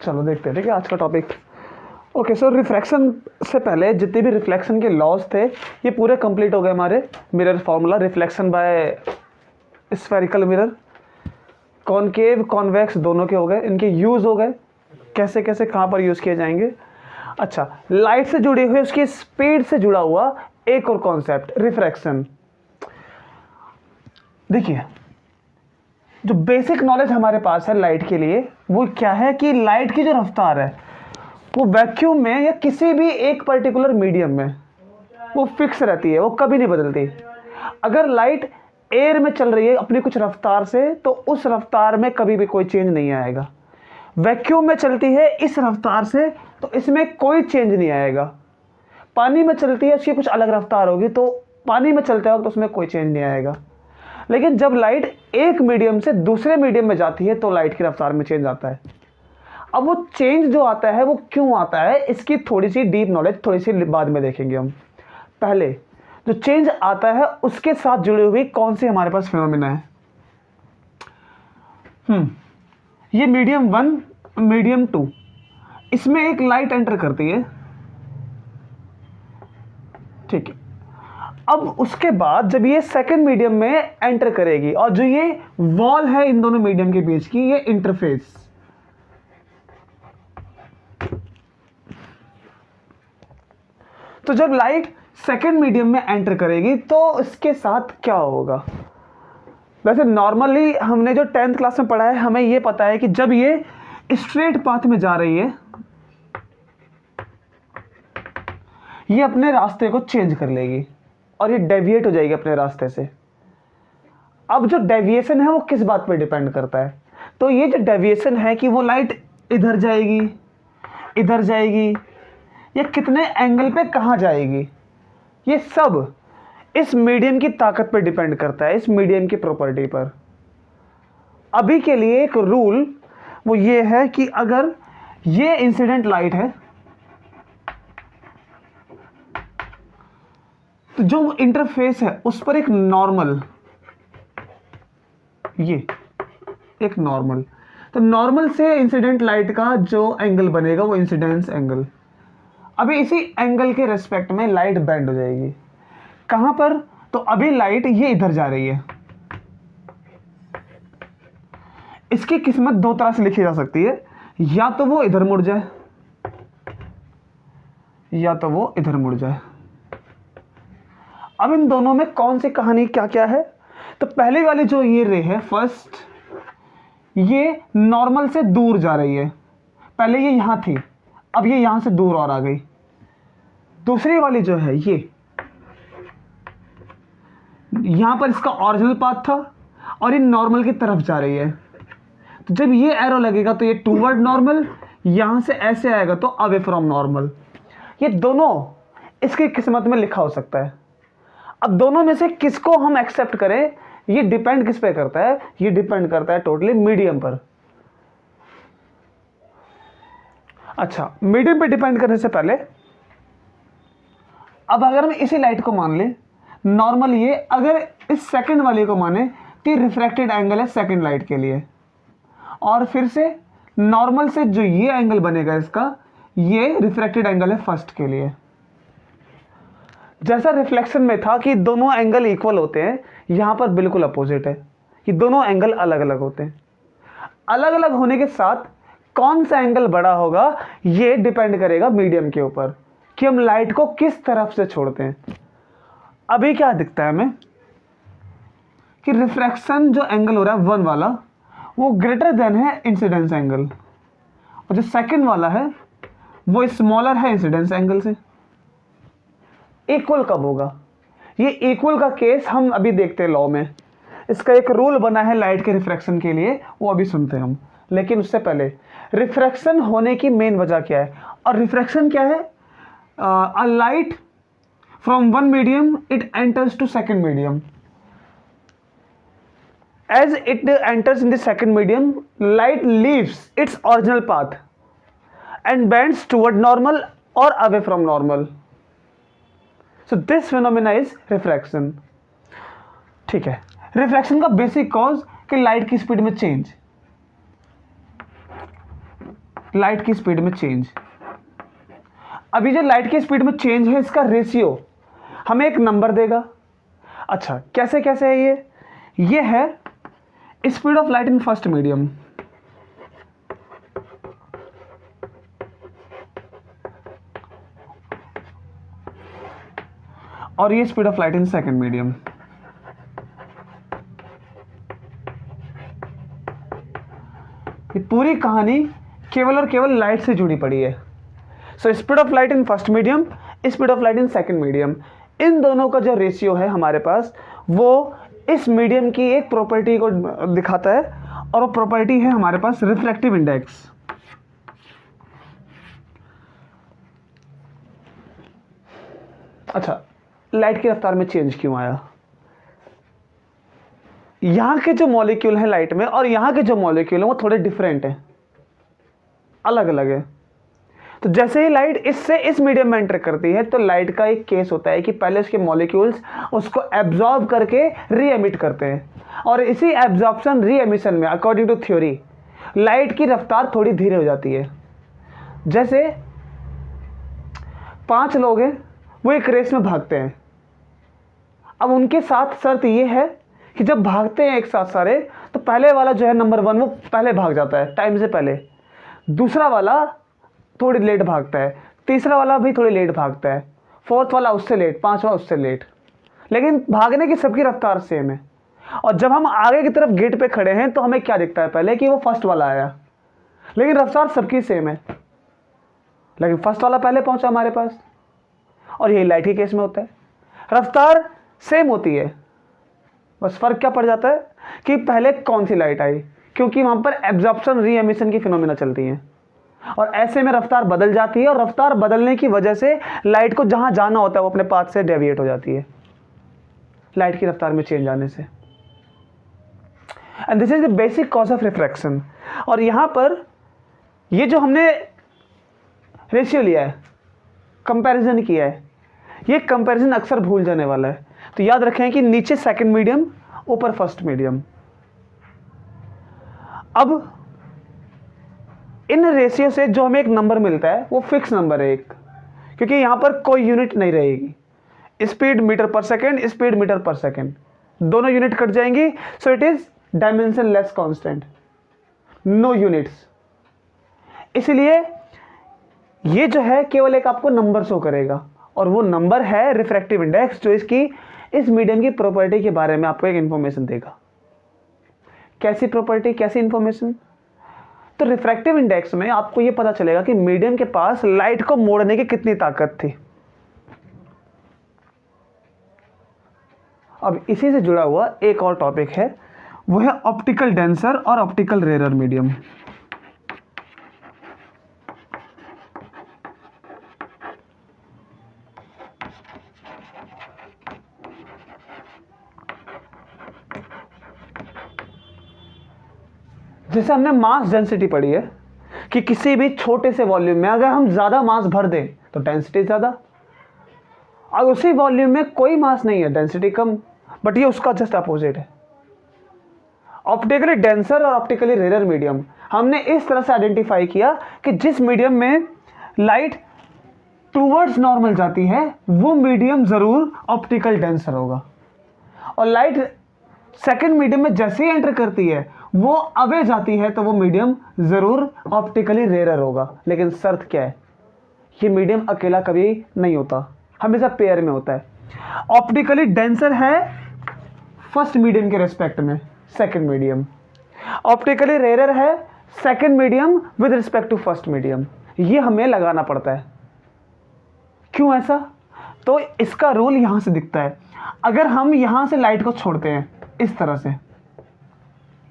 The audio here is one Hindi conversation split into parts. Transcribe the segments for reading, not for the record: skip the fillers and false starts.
चलो देखते हैं, ठीक है, आज का टॉपिक। ओके सो रिफ्रैक्शन से पहले जितने भी रिफ्लेक्शन के लॉज थे ये पूरे कंप्लीट हो गए हमारे। Mirror formula, reflection by spherical mirror, concave convex दोनों के हो गए, इनके यूज़ हो गए, कैसे कैसे कहाँ पर यूज़ किए जाएंगे। अच्छा, लाइट से जुड़ी हुई उसकी स्पीड से जुड़ा हुआ एक और कॉन्सेप्ट, रिफ्रैक्शन। देखिए, जो बेसिक नॉलेज हमारे पास है लाइट के लिए वो क्या है कि लाइट की जो रफ्तार है वो वैक्यूम में या किसी भी एक पर्टिकुलर मीडियम में वो फिक्स रहती है, वो कभी नहीं बदलती। अगर लाइट एयर में चल रही है अपनी कुछ रफ्तार से तो उस रफ्तार में कभी भी कोई चेंज नहीं आएगा। वैक्यूम में चलती है इस रफ्तार से तो इसमें कोई चेंज नहीं आएगा। पानी में चलती है उसकी कुछ अलग रफ्तार होगी तो पानी में चलते वक्त तो उसमें कोई चेंज नहीं आएगा। लेकिन जब लाइट एक मीडियम से दूसरे मीडियम में जाती है तो लाइट की रफ्तार में चेंज आता है। अब वो चेंज जो आता है वो क्यों आता है, इसकी थोड़ी सी डीप नॉलेज थोड़ी सी बाद में देखेंगे हम। पहले जो चेंज आता है उसके साथ जुड़ी हुई कौन सी हमारे पास फिनोमिना है। ये मीडियम 1 मीडियम 2, इसमें एक लाइट एंटर करती है, ठीक है। अब उसके बाद जब ये सेकंड मीडियम में एंटर करेगी और जो ये वॉल है इन दोनों मीडियम के बीच की, ये इंटरफेस, तो जब लाइट सेकंड मीडियम में एंटर करेगी तो इसके साथ क्या होगा। वैसे नॉर्मली हमने जो 10th क्लास में पढ़ा है हमें ये पता है कि जब ये स्ट्रेट पाथ में जा रही है ये अपने रास्ते को चेंज कर लेगी और ये डेविएट हो जाएगी अपने रास्ते से। अब जो डेविएशन है वो किस बात पे डिपेंड करता है, तो ये जो डेविएशन है कि वो लाइट इधर जाएगी, इधर जाएगी, या कितने एंगल पे कहाँ जाएगी, ये सब इस मीडियम की ताकत पर डिपेंड करता है, इस मीडियम की प्रॉपर्टी पर। अभी के लिए एक रूल वो ये है कि अगर ये इंसिडेंट लाइट है तो जो इंटरफेस है उस पर एक नॉर्मल, ये एक नॉर्मल, तो नॉर्मल से इंसिडेंट लाइट का जो एंगल बनेगा वो इंसिडेंस एंगल। अभी इसी एंगल के रेस्पेक्ट में लाइट बेंड हो जाएगी। कहां पर, तो अभी लाइट ये इधर जा रही है, इसकी किस्मत दो तरह से लिखी जा सकती है, या तो वो इधर मुड़ जाए या तो वो इधर मुड़ जाए। अब इन दोनों में कौन सी कहानी क्या क्या है, तो पहले वाली जो ये रे है फर्स्ट, ये नॉर्मल से दूर जा रही है, पहले ये यहां थी अब ये यहां से दूर और आ गई। दूसरी वाली जो है ये यहां पर इसका ओरिजिनल पाथ था और ये नॉर्मल की तरफ जा रही है, तो जब ये एरो लगेगा तो ये टूवर्ड नॉर्मल, यहां से ऐसे आएगा तो अवे फ्रॉम नॉर्मल। ये दोनों इसकी किस्मत में लिखा हो सकता है। अब दोनों में से किसको हम एक्सेप्ट करें ये डिपेंड किस पे करता है, ये डिपेंड करता है टोटली मीडियम पर। अच्छा, मीडियम पे डिपेंड करने से पहले अब अगर हम इसी लाइट को मान लें नॉर्मल, ये अगर इस सेकंड वाले को माने तो रिफ्रैक्टेड एंगल है सेकंड लाइट के लिए, और फिर से नॉर्मल से जो ये एंगल बनेगा इसका, ये रिफ्रैक्टेड एंगल है फर्स्ट के लिए। जैसा रिफ्लेक्शन में था कि दोनों एंगल इक्वल होते हैं, यहां पर बिल्कुल अपोजिट है कि दोनों एंगल अलग अलग होते हैं। अलग अलग होने के साथ कौन सा एंगल बड़ा होगा ये डिपेंड करेगा मीडियम के ऊपर कि हम लाइट को किस तरफ से छोड़ते हैं। अभी क्या दिखता है हमें कि रिफ्रैक्शन जो एंगल हो रहा है 1 वाला वो ग्रेटर देन है इंसिडेंस एंगल, और जो सेकंड वाला है वो स्मॉलर है इंसिडेंस एंगल से। इक्वल कब होगा, ये इक्वल का केस हम अभी देखते हैं लॉ में, इसका एक रूल बना है लाइट के रिफ्रैक्शन के लिए, वो अभी सुनते हैं हम। लेकिन उससे पहले रिफ्रैक्शन होने की मेन वजह क्या है, और रिफ्रैक्शन क्या है, a light from one medium it enters to second medium, as it enters in the second medium light leaves its original path and bends toward normal or away from normal, so this phenomena is refraction। ठीक है, रिफ्रैक्शन का बेसिक कॉज कि लाइट की स्पीड में चेंज। लाइट की स्पीड में चेंज। अभी जो लाइट की स्पीड में चेंज है इसका रेशियो हमें एक नंबर देगा। अच्छा, कैसे कैसे है ये है speed of light in first medium, और ये speed of light in second medium. ये पूरी कहानी केवल और केवल लाइट से जुड़ी पड़ी है। So speed of light in first medium, speed of light in second medium, इन दोनों का जो रेशियो है हमारे पास वो इस मीडियम की एक प्रॉपर्टी को दिखाता है, और वो प्रॉपर्टी है हमारे पास रिफ्रैक्टिव इंडेक्स। अच्छा, लाइट की रफ्तार में चेंज क्यों आया? यहां के जो मॉलिक्यूल हैं लाइट में और यहां के जो मॉलिक्यूल हैं वो थोड़े डिफरेंट हैं, अलग अलग है। तो जैसे ही लाइट इससे इस मीडियम में एंटर करती है तो लाइट का एक केस होता है कि पहले उसके मॉलिक्यूल्स उसको एब्जॉर्ब करके री एमिट करते हैं, और इसी एब्जॉर्प्शन री एमिशन में अकॉर्डिंग टू थ्योरी लाइट की रफ्तार थोड़ी धीरे हो जाती है। जैसे 5 लोग हैं, वो एक रेस में भागते हैं। अब उनके साथ शर्त ये है कि जब भागते हैं एक साथ सारे, तो पहले वाला जो है नंबर 1 वो पहले भाग जाता है टाइम से पहले, दूसरा वाला थोड़ी लेट भागता है, तीसरा वाला भी थोड़ी लेट भागता है, फोर्थ वाला उससे लेट, पांचवा उससे लेट, लेकिन भागने की सबकी रफ्तार सेम है। और जब हम आगे की तरफ गेट पे खड़े हैं तो हमें क्या दिखता है पहले कि वो फर्स्ट वाला आया, लेकिन रफ्तार सबकी सेम है, लेकिन फर्स्ट वाला पहले पहुंचा हमारे पास। और यही लाइट के केस में होता है, रफ्तार सेम होती है, बस फर्क क्या पड़ जाता है कि पहले कौन सी लाइट आई, क्योंकि वहां पर एब्जॉर्प्शन री एमिशन की फिनोमिना चलती हैं, और ऐसे में रफ्तार बदल जाती है, और रफ्तार बदलने की वजह से लाइट को जहां जाना होता है वो अपने पाथ से डेविएट हो जाती है, लाइट की रफ्तार में चेंज आने से। And this is the basic cause of refraction. और यहां पर ये जो हमने रेशियो लिया है, कंपैरिजन किया है, ये कंपैरिजन अक्सर भूल जाने वाला है, तो याद रखें कि नीचे सेकंड मीडियम, ऊपर फर्स्ट मीडियम। अब इन रेशियो से जो हमें एक नंबर मिलता है वो फिक्स नंबर है एक, क्योंकि यहां पर कोई यूनिट नहीं रहेगी। Speed meter per second, speed meter per second, दोनों यूनिट कट जाएंगी, so it is dimensionless constant, no units. इसलिए ये जो है केवल एक आपको नंबर शो करेगा, और वो नंबर है रिफ्रैक्टिव इंडेक्स, जो इस मीडियम की प्रॉपर्टी के बारे में आपको एक इंफॉर्मेशन देगा। कैसी प्रॉपर्टी, कैसी इंफॉर्मेशन? तो रिफ्रैक्टिव इंडेक्स में आपको ये पता चलेगा कि मीडियम के पास लाइट को मोड़ने की कितनी ताकत थी। अब इसी से जुड़ा हुआ एक और टॉपिक है, वो है ऑप्टिकल डेंसर और ऑप्टिकल रेयर मीडियम। जैसे हमने मास डेंसिटी पढ़ी है कि किसी भी छोटे से वॉल्यूम में अगर हम ज़्यादा मास भर दें तो डेंसिटी ज़्यादा, और उसी वॉल्यूम में कोई मास नहीं है, डेंसिटी कम, बट ये उसका जस्ट अपोजिट है। ऑप्टिकली डेंसर और ऑप्टिकली रेयर मीडियम हमने इस तरह से आइडेंटिफाई किया कि जिस मीडियम में लाइट टूवर्ड्स नॉर्मल जाती है वो मीडियम ज़रूर ऑप्टिकल डेंसर होगा, और लाइट सेकेंड मीडियम में जैसे ही एंटर करती है वो अवे जाती है तो वो मीडियम ज़रूर ऑप्टिकली रेयर होगा। लेकिन शर्त क्या है, ये मीडियम अकेला कभी नहीं होता, हमेशा पेयर में होता है। ऑप्टिकली डेंसर है फर्स्ट मीडियम के रेस्पेक्ट में सेकंड मीडियम, ऑप्टिकली रेयर है second medium with respect to first medium. ये हमें लगाना पड़ता है। क्यों ऐसा? तो इसका रूल यहां से दिखता है। अगर हम यहां से लाइट को छोड़ते हैं इस तरह से,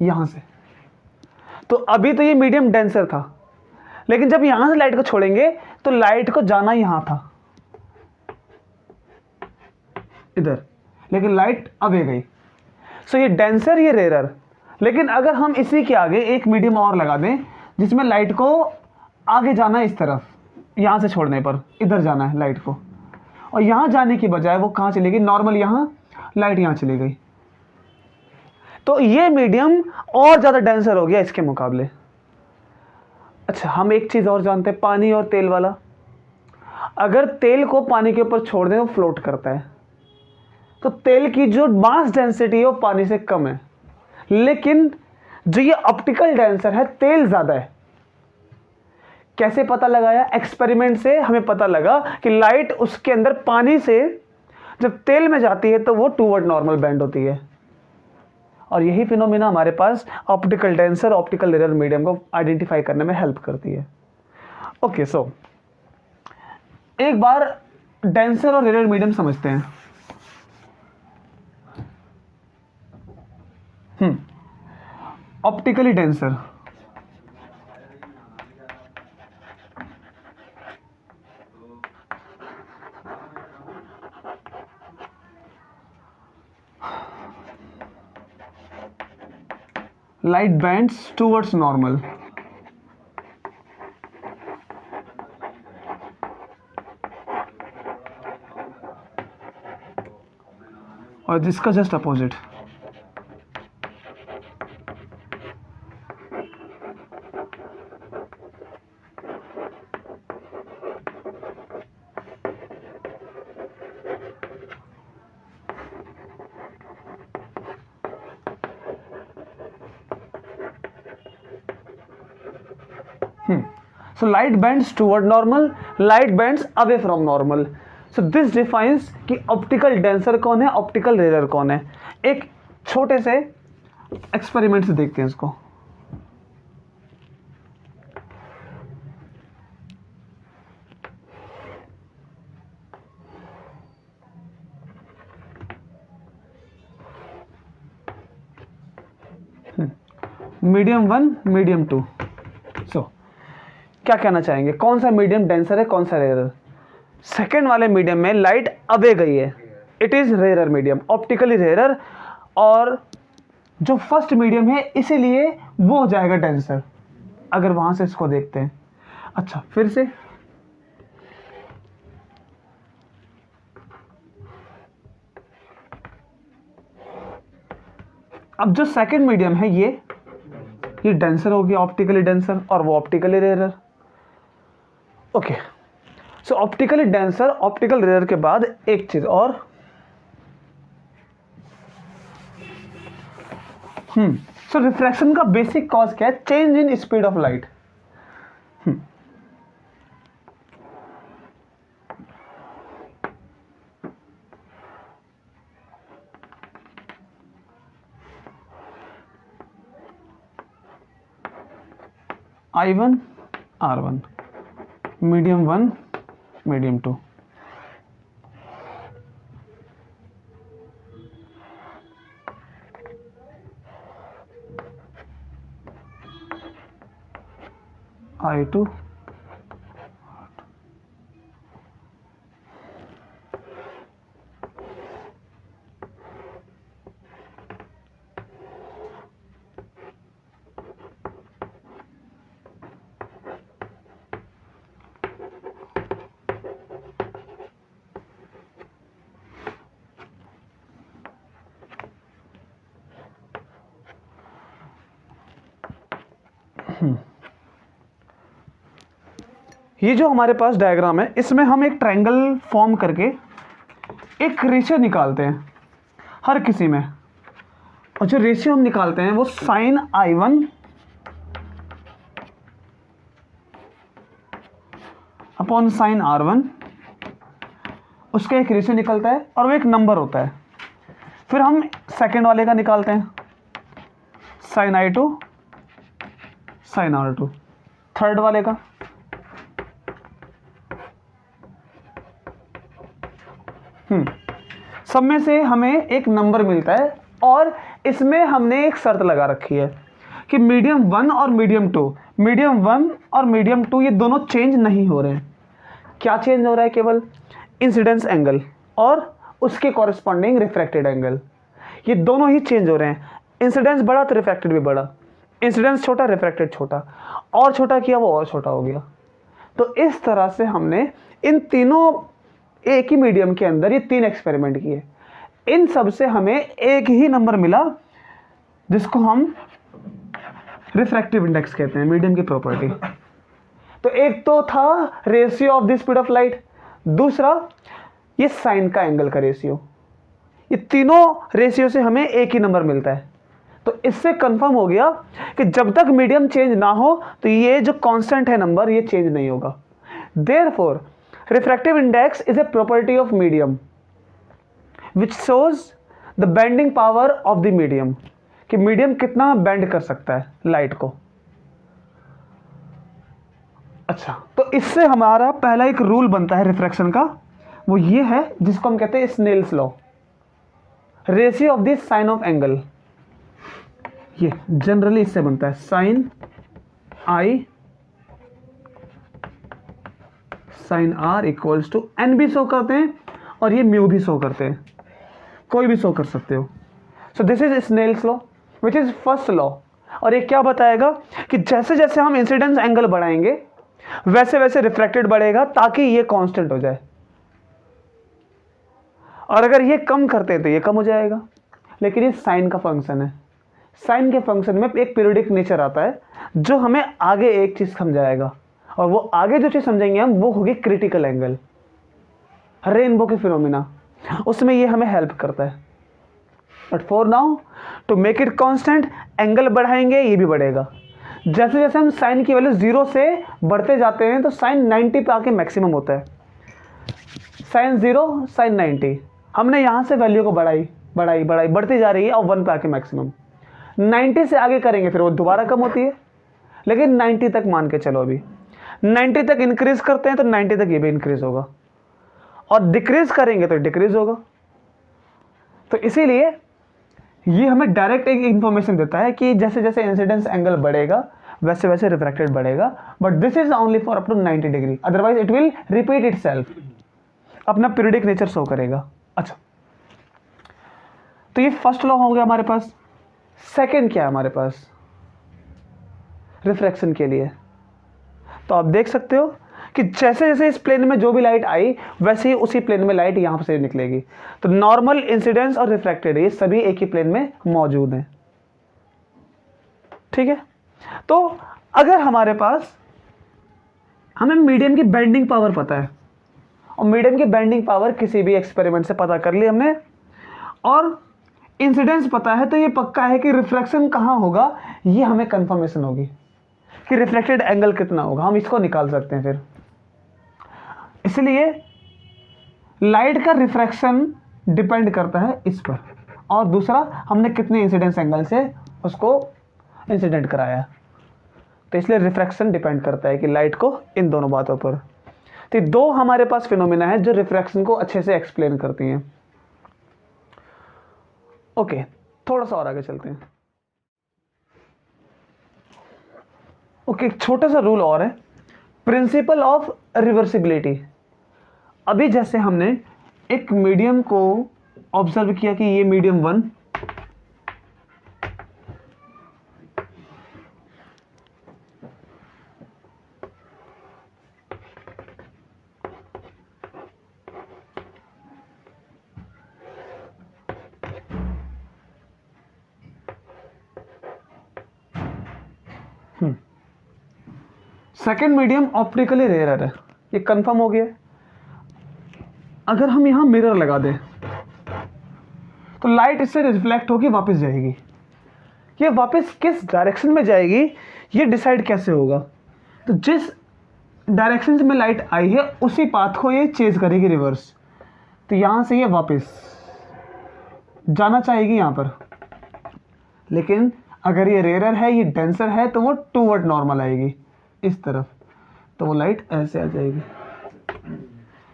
यहां से, तो अभी तो ये मीडियम डेंसर था, लेकिन जब यहां से लाइट को छोड़ेंगे तो लाइट को जाना यहां था इधर, लेकिन लाइट अवे गई, सो ये डेंसर, ये रेयर। लेकिन अगर हम इसी के आगे एक मीडियम और लगा दें जिसमें लाइट को आगे जाना है इस तरफ, यहां से छोड़ने पर इधर जाना है लाइट को, और यहां जाने की बजाय वो कहां चलेगी, नॉर्मल यहां, लाइट यहां चली गई, तो ये मीडियम और ज़्यादा डेंसर हो गया इसके मुकाबले। अच्छा, हम एक चीज़ और जानते हैं, पानी और तेल वाला। अगर तेल को पानी के ऊपर छोड़ दें वो फ्लोट करता है, तो तेल की जो मास डेंसिटी है वो पानी से कम है, लेकिन जो ये ऑप्टिकल डेंसर है तेल ज़्यादा है। कैसे पता लगाया? एक्सपेरिमेंट से हमें पता लगा कि लाइट उसके अंदर पानी से जब तेल में जाती है तो वो टूवर्ड नॉर्मल बेंड होती है, और यही फिनोमिना हमारे पास optical denser optical rare medium को आइडेंटिफाई करने में हेल्प करती है। ओके, सो एक बार डेंसर और रेयर मीडियम समझते हैं। Optically denser, light bends towards normal, और जिसका just opposite. So light bends toward normal, light bends away from normal. So this defines कि ऑप्टिकल डेंसर कौन है, ऑप्टिकल रेयर कौन है। एक छोटे से एक्सपेरिमेंट से देखते हैं इसको। Medium 1, medium 2। सो क्या कहना चाहेंगे, कौन सा मीडियम डेंसर है, कौन सा रेयर? सेकेंड वाले मीडियम में लाइट अवे गई है, it is rare medium, optically rare. और जो फर्स्ट मीडियम है इसीलिए वो हो जाएगा डेंसर, अगर वहां से इसको देखते हैं। अच्छा, फिर से अब जो सेकेंड मीडियम है ये डेंसर हो गया, ऑप्टिकली डेंसर, और वो ऑप्टिकली रेयर। ओके, सो ऑप्टिकली डेंसर ऑप्टिकल रेयर के बाद एक चीज और, सो रिफ्रैक्शन का बेसिक कॉज क्या है? Change in speed of light. I1 R1, medium 1, medium 2। I2 ये जो हमारे पास डायग्राम है इसमें हम एक ट्रायंगल फॉर्म करके एक रेशियो निकालते हैं हर किसी में, और जो रेशियो हम निकालते हैं वो sign I1 upon sine R1, उसका एक रेशियो निकलता है और वो एक नंबर होता है। फिर हम सेकंड वाले का निकालते हैं, sign I2 sign R2। Third वाले का, सब में से हमें एक नंबर मिलता है, और इसमें हमने एक शर्त लगा रखी है कि मीडियम 1 और मीडियम 2, मीडियम 1 और मीडियम 2 ये दोनों चेंज नहीं हो रहे हैं। क्या चेंज हो रहा है? केवल इंसिडेंस एंगल और उसके कॉरेस्पॉन्डिंग रिफ्रैक्टेड एंगल, ये दोनों ही चेंज हो रहे हैं। इंसिडेंस बढ़ा तो रिफ्रैक्टेड भी बढ़ा, इंसिडेंस छोटा रिफ्रैक्टेड छोटा, और छोटा किया वो और छोटा हो गया। तो इस तरह से हमने इन तीनों एक ही मीडियम के अंदर ये 3 एक्सपेरिमेंट किए, इन सब से हमें एक ही नंबर मिला जिसको हम रिफ्रैक्टिव इंडेक्स कहते हैं, मीडियम की प्रॉपर्टी। तो एक तो था ratio of the speed of light, दूसरा ये साइन का एंगल का रेशियो। ये तीनों रेशियो से हमें एक ही नंबर मिलता है। तो इससे कंफर्म हो गया कि जब तक मीडियम चेंज ना हो तो ये जो कांस्टेंट है नंबर ये चेंज नहीं होगा। Therefore refractive index is a property of medium which shows the bending power of the medium, कि मीडियम कितना बेंड कर सकता है लाइट को। अच्छा, तो इससे हमारा पहला एक रूल बनता है रिफ्रैक्शन का, वो ये है जिसको हम कहते हैं Snell's law, ratio of the sine of angle. ये जनरली इससे बनता है sine i sine r equals to n भी शो करते हैं और ये म्यू भी शो करते हैं, कोई भी शो कर सकते हो। So this is Snell's law which is first law. और ये क्या बताएगा कि जैसे जैसे हम इंसिडेंस एंगल बढ़ाएंगे वैसे वैसे रिफ्रैक्टेड बढ़ेगा ताकि ये कांस्टेंट हो जाए, और अगर ये कम करते हैं तो ये कम हो जाएगा। लेकिन ये साइन का फंक्शन है, साइन के फंक्शन में एक पीरियोडिक नेचर आता है जो हमें आगे एक चीज समझाएगा, और वो आगे जो चीज समझेंगे हम वो होगी क्रिटिकल एंगल, रेनबो के फिनोमिना, उसमें ये हमें हेल्प करता है। But for now to make it constant, angle बढ़ाएंगे ये भी बढ़ेगा। जैसे जैसे हम साइन की वैल्यू 0 से बढ़ते जाते हैं तो साइन 90 पे आके मैक्सिमम होता है। साइन 0 साइन 90, हमने यहाँ से वैल्यू को बढ़ाई बढ़ाई बढ़ाई बढ़ती जा रही है और 1 पे आके मैक्सिमम। 90 से आगे करेंगे फिर वो दोबारा कम होती है, लेकिन 90 तक मान के चलो। अभी 90 तक इंक्रीज करते हैं तो 90 तक ये भी इंक्रीज होगा, और डिक्रीज करेंगे तो डिक्रीज होगा। तो इसीलिए ये हमें डायरेक्ट एक इंफॉर्मेशन देता है कि जैसे जैसे इंसिडेंस एंगल बढ़ेगा वैसे वैसे रिफ्रैक्टेड बढ़ेगा, but this is only for up to 90 degree, otherwise it will repeat itself, अपना पीरियडिक नेचर शो करेगा। अच्छा, तो ये फर्स्ट लॉ हो गया हमारे पास। सेकंड क्या है हमारे पास रिफ्रैक्शन के लिए? तो आप देख सकते हो कि जैसे जैसे इस प्लेन में जो भी लाइट आई वैसे ही उसी प्लेन में लाइट यहां से निकलेगी। तो नॉर्मल, इंसिडेंस और रिफ्रैक्टेड ये सभी एक ही प्लेन में मौजूद हैं। ठीक है, तो अगर हमारे पास हमें मीडियम की बेंडिंग पावर पता है, और मीडियम की बेंडिंग पावर किसी भी एक्सपेरिमेंट से पता कर ली हमने, और इंसिडेंस पता है, तो ये पक्का है कि रिफ्रैक्शन कहाँ होगा ये हमें कंफर्मेशन होगी कि रिफ्लेक्टेड एंगल कितना होगा, हम इसको निकाल सकते हैं फिर। इसलिए लाइट का रिफ्रैक्शन डिपेंड करता है इस पर, और दूसरा हमने कितने इंसिडेंस एंगल से उसको इंसिडेंट कराया, तो इसलिए रिफ्रैक्शन डिपेंड करता है कि लाइट को इन दोनों बातों पर। तो दो हमारे पास फिनोमिना है जो रिफ्रैक्शन को अच्छे से एक्सप्लेन करती हैं। ओके, थोड़ा सा और आगे चलते हैं। ओके, एक छोटा सा रूल और है, प्रिंसिपल ऑफ रिवर्सिबिलिटी। अभी जैसे हमने एक मीडियम को ऑब्जर्व किया कि ये medium 1, second medium optically rare है, ये कंफर्म हो गया। अगर हम यहां मिरर लगा दें तो लाइट इससे रिफ्लेक्ट होकर वापस जाएगी। ये वापस किस डायरेक्शन में जाएगी ये डिसाइड कैसे होगा? तो जिस डायरेक्शन में लाइट आई है उसी पाथ को ये चेंज करेगी रिवर्स। तो यहां से ये वापस जाना चाहेगी यहां पर, लेकिन अगर ये रेयर है, ये डेंसर है, तो वो टूवर्ड नॉर्मल आएगी इस तरफ, तो वो लाइट ऐसे आ जाएगी।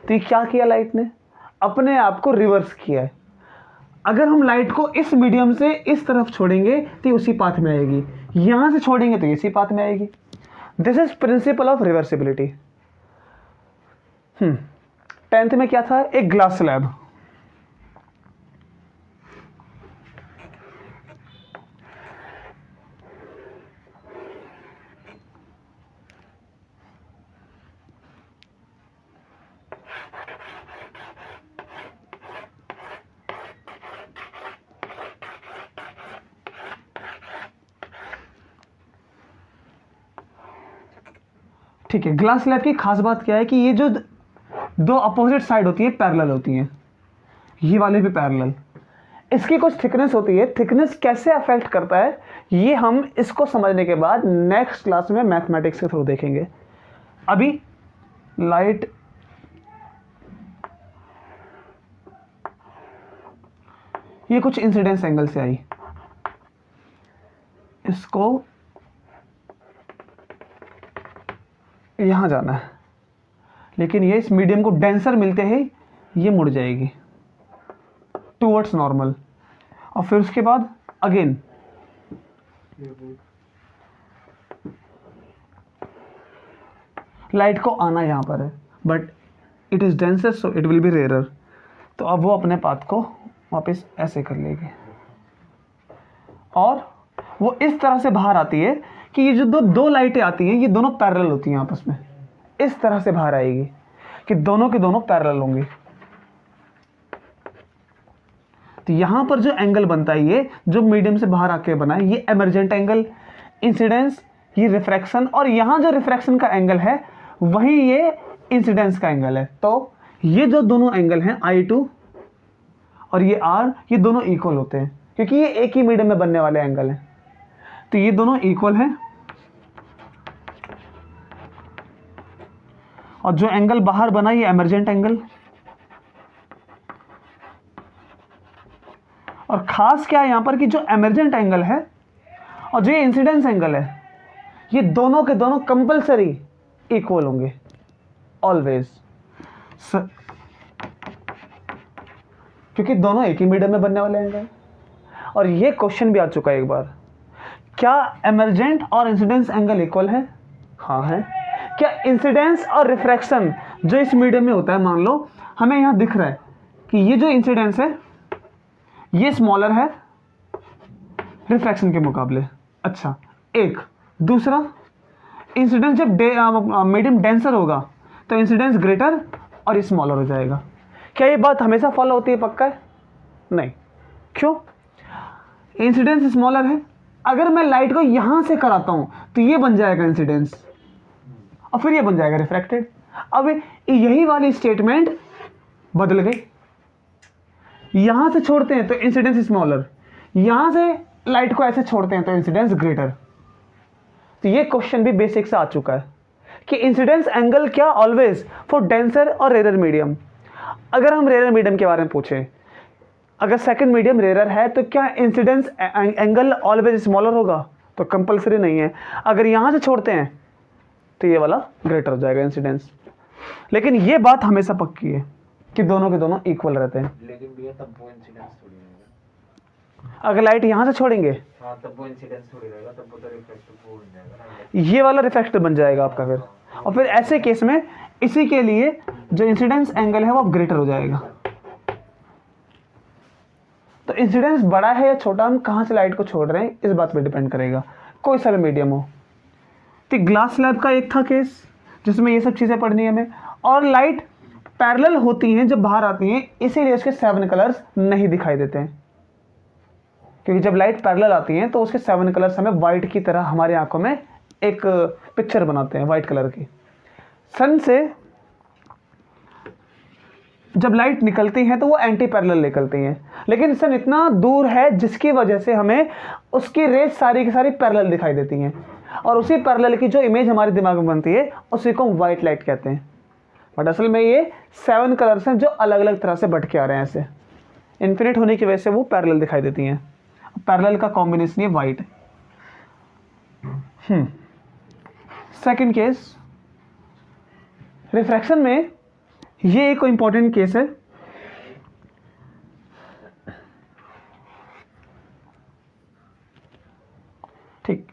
तो ये क्या किया लाइट ने? अपने आप को रिवर्स किया है। अगर हम लाइट को इस मीडियम से इस तरफ छोड़ेंगे तो ये उसी पाथ में आएगी, यहां से छोड़ेंगे तो इसी पाथ में आएगी। This is principle of reversibility. 10th में क्या था? एक ग्लास स्लैब, ठीक है, ग्लास स्लैब की खास बात क्या है कि ये जो दो अपोजिट साइड होती है पैरेलल होती हैं, ये वाले भी पैरेलल। इसकी कुछ थिकनेस होती है, थिकनेस कैसे अफेक्ट करता है ये हम इसको समझने के बाद नेक्स्ट क्लास में मैथमेटिक्स के थ्रू देखेंगे। अभी लाइट ये कुछ इंसिडेंस एंगल से आई, इसको यहां जाना है, लेकिन ये इस मीडियम को डेंसर मिलते ही ये मुड़ जाएगी टूवर्ड्स नॉर्मल, और फिर उसके बाद अगेन लाइट को आना यहां पर है, but it is denser so it will be rarer. तो अब वो अपने पाथ को वापस ऐसे कर लेगी और वो इस तरह से बाहर आती है कि ये जो दो लाइटें आती हैं ये दोनों पैरेलल होती हैं आपस में, इस तरह से बाहर आएगी कि दोनों के दोनों पैरेलल होंगे। तो यहां पर जो एंगल बनता है ये जो मीडियम से बाहर आके बना है ये एमर्जेंट एंगल, इंसिडेंस, ये रिफ्रैक्शन, और यहां जो रिफ्रैक्शन का एंगल है वही ये इंसिडेंस का एंगल है। तो ये जो दोनों एंगल हैं I2 और ये R, ये दोनों इक्वल होते हैं क्योंकि ये एक ही मीडियम में बनने वाले एंगल हैं। तो ये दोनों इक्वल हैं और जो एंगल बाहर बना ये एमर्जेंट एंगल। और खास क्या है यहां पर कि जो एमर्जेंट एंगल है और जो इंसिडेंस एंगल है ये दोनों के दोनों कंपलसरी इक्वल होंगे ऑलवेज, क्योंकि दोनों एक ही मीडियम में बनने वाले एंगल। और ये क्वेश्चन भी आ चुका है एक बार, क्या एमर्जेंट और इंसिडेंस एंगल इक्वल है? हाँ है। क्या इंसिडेंस और रिफ्रैक्शन जो इस मीडियम में होता है, मान लो हमें यहां दिख रहा है कि ये जो इंसिडेंस है ये स्मॉलर है रिफ्रैक्शन के मुकाबले। अच्छा, एक दूसरा इंसिडेंस जब मीडियम डेंसर होगा तो इंसिडेंस ग्रेटर और स्मॉलर हो जाएगा। क्या ये बात हमेशा फॉलो होती है? पक्का है? नहीं। क्यों? इंसिडेंस स्मॉलर है, अगर मैं लाइट को यहां से कराता हूं तो ये बन जाएगा इंसिडेंस और फिर ये बन जाएगा रिफ्रैक्टेड। अब यही वाली स्टेटमेंट बदल गई, यहां से छोड़ते हैं तो इंसिडेंस स्मॉलर, यहां से लाइट को ऐसे छोड़ते हैं तो इंसिडेंस ग्रेटर। तो ये क्वेश्चन भी बेसिक से आ चुका है कि इंसिडेंस एंगल क्या ऑलवेज फॉर डेंसर और रेयर मीडियम। अगर हम रेयर मीडियम के बारे में पूछें, अगर सेकंड मीडियम रेयर है तो क्या इंसिडेंस एंगल ऑलवेज स्मॉलर होगा? तो कंपलसरी नहीं है। अगर यहां से छोड़ते हैं तो ये वाला ग्रेटर हो जाएगा इंसिडेंस। लेकिन ये बात हमेशा पक्की है कि दोनों के दोनों इक्वल रहते हैं। लेकिन भैया तब वो इंसिडेंस थोड़ी रहेगा, अगर लाइट यहां से छोड़ेंगे हाँ तब वो इंसिडेंस थोड़ी रहेगा, तब वो तो रिफ्लेक्टिव वो बन जाएगा ना, ये वाला रिफ्लेक्टिव बन जाएगा आपका फिर, और फिर ऐसे केस में इसी के लिए जो इंसिडेंस एंगल है वो अब ग्रेटर हो जाएगा। तो इंसिडेंस बड़ा है या छोटा, हम कहां से लाइट को छोड़ रहे हैं इस बात पे डिपेंड करेगा, कोई सा भी मीडियम हो। तो ग्लास स्लैब का एक था केस जिसमें ये सब चीजें पढ़नी है हमें, और लाइट पैरेलल होती हैं जब बाहर आती हैं, इसीलिए उसके 7 कलर्स नहीं दिखाई देते हैं, क्योंकि जब लाइट पैरेलल आती हैं तो उसके 7 कलर्स हमें व्हाइट की तरह हमारी आंखों में एक पिक्चर बनाते हैं व्हाइट कलर की। सन से जब लाइट निकलती है तो वो एंटी पैरेलल निकलती हैं, लेकिन सन इतना दूर है जिसकी वजह से हमें उसकी रेज सारी की सारी पैरेलल दिखाई देती हैं, और उसी पैरेलल की जो इमेज हमारे दिमाग में बनती है उसी को हम व्हाइट लाइट कहते हैं। बट असल में ये 7 कलर्स हैं जो अलग अलग तरह से बढ़ के आ रहे हैं, ऐसे इन्फिनिट होने की वजह से वो पैरेलल दिखाई देती हैं। पैरेलल का कॉम्बिनेशन ये व्हाइट है। सेकंड केस रिफ्रैक्शन में, ये एक इंपॉर्टेंट केस है। ठीक,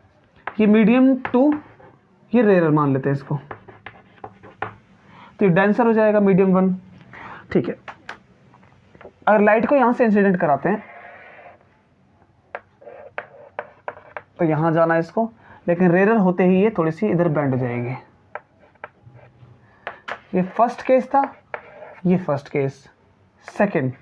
ये मीडियम 2, ये रेयर मान लेते हैं इसको, तो ये डेंसर हो जाएगा मीडियम 1। ठीक है, अगर लाइट को यहां से इंसिडेंट कराते हैं तो यहां जाना है इसको, लेकिन रेयर होते ही ये थोड़ी सी इधर बेंड हो जाएगी। ये फर्स्ट केस था, ये फर्स्ट केस। सेकंड,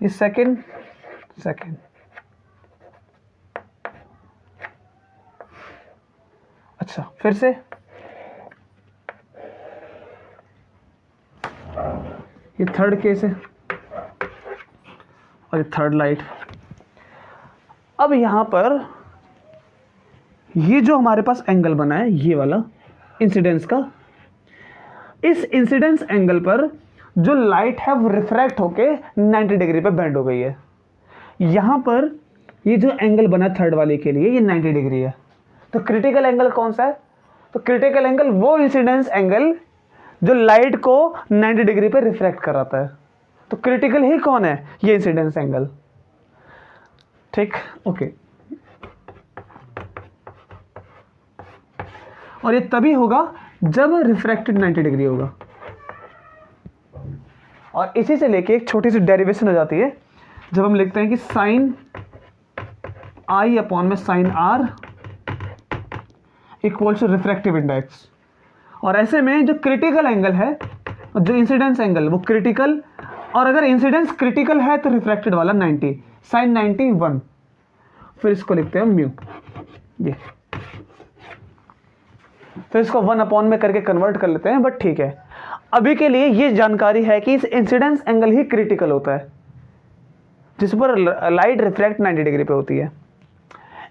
ये सेकंड सेकंड, अच्छा फिर से ये थर्ड केस है और ये थर्ड लाइट। अब यहां पर ये जो हमारे पास एंगल बना है ये वाला इंसिडेंस का, इस इंसिडेंस एंगल पर जो लाइट है वो रिफ्रैक्ट होके 90 डिग्री पे बेंड हो गई है। यहाँ पर ये जो एंगल बना थर्ड वाले के लिए ये 90 डिग्री है। तो क्रिटिकल एंगल कौन सा है? तो क्रिटिकल एंगल वो इंसिडेंस एंगल जो लाइट को 90 डिग्री पे रिफ्रैक्ट कराता है। तो क्रिटिकल ही कौन है? ये इंसिडेंस एंगल। ठीक, ओके। और ये तभी होगा जब रिफ्रैक्टेड 90 डिग्री होगा। और इसी से लेके एक छोटी सी डेरिवेशन हो जाती है जब हम लिखते हैं कि साइन आई अपॉन में sine r equals to refractive index. और ऐसे में जो क्रिटिकल एंगल है, जो इंसिडेंस एंगल, वो क्रिटिकल, और अगर इंसिडेंस क्रिटिकल है तो रिफ्रैक्टेड वाला 90, साइन 90 1। फिर इसको लिखते हैं म्यू, ये फिर इसको 1 अपॉन में करके कन्वर्ट कर लेते हैं, बट ठीक है। अभी के लिए ये जानकारी है कि इस इंसिडेंस एंगल ही क्रिटिकल होता है जिस पर लाइट रिफ्रैक्ट 90 डिग्री पे होती है।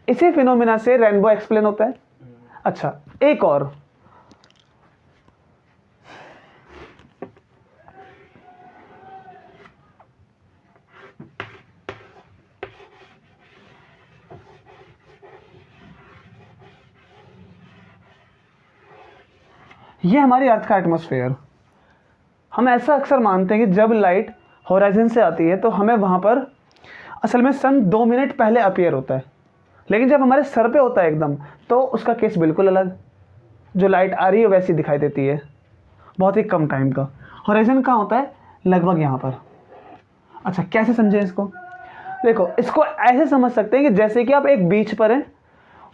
इसी फिनोमिना से रेनबो एक्सप्लेन होता है। अच्छा, एक और, ये हमारी अर्थ का एटमॉस्फेयर। हम ऐसा अक्सर मानते हैं कि जब लाइट होराइजन से आती है तो हमें वहाँ पर असल में सन 2 मिनट पहले अपीयर होता है, लेकिन जब हमारे सर पे होता है एकदम तो उसका केस बिल्कुल अलग। जो लाइट आ रही है वैसी दिखाई देती है, बहुत ही कम टाइम का। होराइजन कहाँ होता है? लगभग यहाँ पर। अच्छा, कैसे समझें इसको? देखो, इसको ऐसे समझ सकते हैं कि जैसे कि आप एक बीच पर हैं,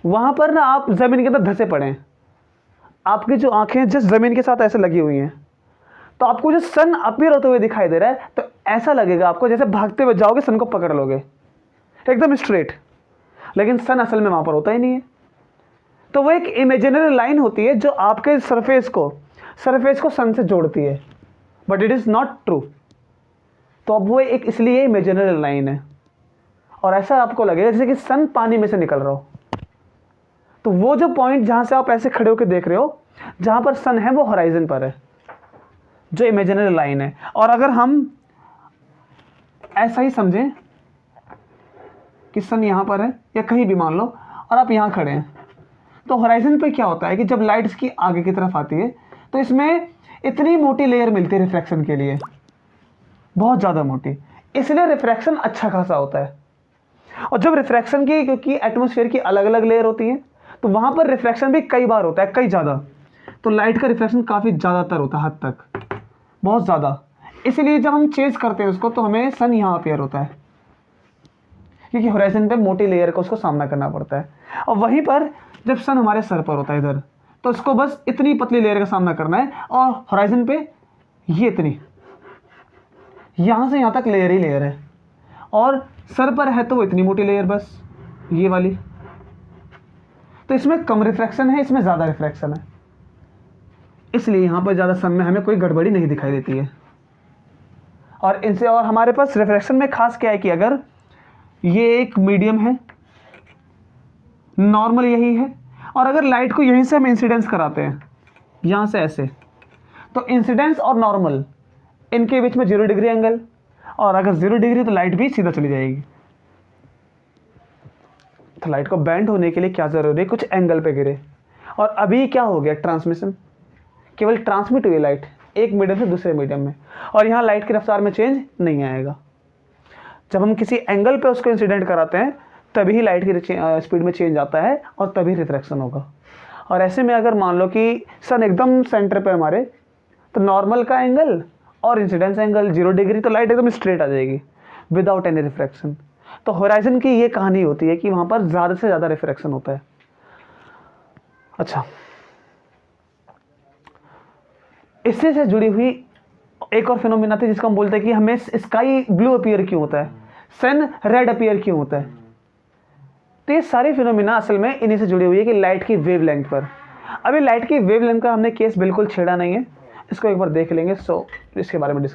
वहाँ पर ना आप ज़मीन के अंदर धंसे पड़े हैं, आपकी जो आंखें जिस ज़मीन के साथ ऐसे लगी हुई हैं, तो आपको जो सन अपीयर होते हुए दिखाई दे रहा है तो ऐसा लगेगा आपको जैसे भागते हुए जाओगे, सन को पकड़ लोगे एकदम स्ट्रेट, लेकिन सन असल में वहाँ पर होता ही नहीं है। तो वो एक इमेजिनरी लाइन होती है जो आपके सरफेस को सन से जोड़ती है, but it is not true. तो अब वो एक इसलिए इमेजिनरी लाइन है, और ऐसा आपको लगेगा जैसे कि सन पानी में से निकल रहा हो। तो वो जो पॉइंट जहाँ से आप ऐसे खड़े होकर देख रहे हो, जहाँ पर सन है वो होराइजन पर है, जो इमेजिनरी लाइन है। और अगर हम ऐसा ही समझें कि सन यहाँ पर है या कहीं भी मान लो, और आप यहाँ खड़े हैं, तो होराइजन पे क्या होता है कि जब लाइट इसकी आगे की तरफ आती है तो इसमें इतनी मोटी लेयर मिलती है रिफ्रैक्शन के लिए, बहुत ज़्यादा मोटी, इसलिए रिफ्रैक्शन अच्छा खासा होता है। और जब रिफ्रैक्शन की, क्योंकि एटमॉस्फेयर की अलग अलग लेयर होती हैं, तो वहाँ पर रिफ्रैक्शन भी कई बार होता है, कई ज़्यादा। तो लाइट का रिफ्रैक्शन काफ़ी ज़्यादातर होता है, हद तक, बहुत ज़्यादा। इसलिए जब हम चेंज करते हैं उसको तो हमें सन यहाँ अपीयर होता है, क्योंकि होराइजन पे मोटी लेयर का उसको सामना करना पड़ता है। और वहीं पर जब सन हमारे सर पर होता है इधर, तो उसको बस इतनी पतली लेयर का सामना करना है, और होराइजन पे ये इतनी, यहाँ से यहाँ तक लेयर ही लेयर है, और सर पर है तो वो इतनी मोटी लेयर, बस ये वाली। तो इसमें कम रिफ्रैक्शन है, इसमें ज़्यादा रिफ्रैक्शन है, इसलिए यहाँ पर ज़्यादा सन में हमें कोई गड़बड़ी नहीं दिखाई देती है। और इनसे, और हमारे पास रिफ्रैक्शन में खास क्या है कि अगर ये एक मीडियम है, नॉर्मल यही है, और अगर लाइट को यहीं से हम इंसिडेंस कराते हैं, यहाँ से ऐसे, तो इंसिडेंस और नॉर्मल इनके बीच में 0 डिग्री एंगल, और अगर 0 डिग्री तो लाइट भी सीधा चली जाएगी। तो लाइट को बेंड होने के लिए क्या ज़रूरी है? कुछ एंगल पे गिरे। और अभी क्या हो गया? ट्रांसमिशन, केवल ट्रांसमिट हुई लाइट एक मीडियम से दूसरे मीडियम में, और यहाँ लाइट की रफ्तार में चेंज नहीं आएगा। जब हम किसी एंगल पे उसको इंसिडेंट कराते हैं तभी लाइट की स्पीड में चेंज आता है, और तभी रिफ्रैक्शन होगा। और ऐसे में अगर मान लो कि सन एकदम सेंटर पे हमारे, तो नॉर्मल का एंगल और इंसिडेंस एंगल 0 डिग्री, तो लाइट एकदम स्ट्रेट आ जाएगी विदाउट एनी रिफ्रैक्शन। तो होराइजन की ये कहानी होती है कि वहाँ पर ज़्यादा से ज़्यादा रिफ्रैक्शन होता है। अच्छा, इससे से जुड़ी हुई एक और फिनोमिना था जिसको हम बोलते हैं कि हमें स्काई ब्लू अपीयर क्यों होता है, सन रेड अपीयर क्यों होता है। तो ये सारी फिनोमिना असल में इन्हीं से जुड़ी हुई है कि लाइट की वेवलेंथ पर। अभी लाइट की वेवलेंथ का हमने केस बिल्कुल छेड़ा नहीं है, इसको एक बार देख लेंगे, सो इसके बारे में डिस्कस